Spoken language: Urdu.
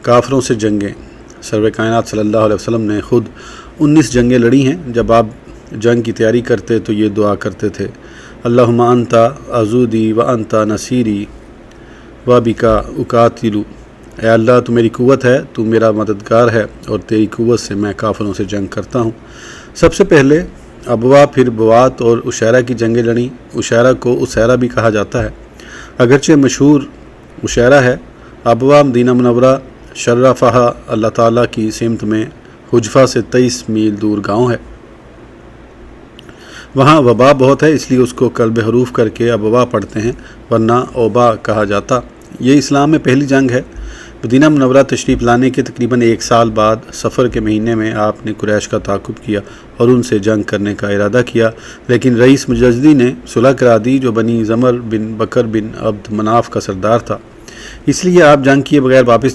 کافروں سے جنگیں۔ سرور کائنات صلی اللہ علیہ وسلم نے خود 19 جنگیں لڑی ہیں۔ جب آپ جنگ کی تیاری کرتے تو یہ دعا کرتے تھے، اللہم انت عضودی و انت نصیری و بکا اقاتل، اے اللہ تو میری قوت ہے، تو میرا مددگار ہے، اور تیری قوت سے میں کافروں سے جنگ کرتا ہوں۔ سب سے پہلے ابوا، پھر بوات اور عشیرہ کی جنگیں لڑیں۔ عشیرہ کو اسیرہ بھی کہا جاتا ہے، اگرچہ مشہور عشیرہ ہے۔ ابوا مدینہ منورہ شرفہا اللہ تعالیٰ کی سمت میں حجفہ سے 23 میل دور گاؤں ہے۔ وہاں وبا بہت ہے، اس لیے اس کو قلب حروف کر کے ابوا پڑھتے ہیں، ورنہ اوبا کہا جاتا۔ یہ اسلام میں پہلی جنگ ہے۔ مدینہ منورہ تشریف لانے کے تقریباً 1 سال بعد سفر کے مہینے میں آپ نے قریش کا تعاقب کیا اور ان سے جنگ کرنے کا ارادہ کیا، لیکن رئیس مجددی نے صلح کرا دی، جو بنی زمر بن بکر بن عبد مناف کا سردار تھا۔ اس لیے آپ جنگ کیے بغیر واپس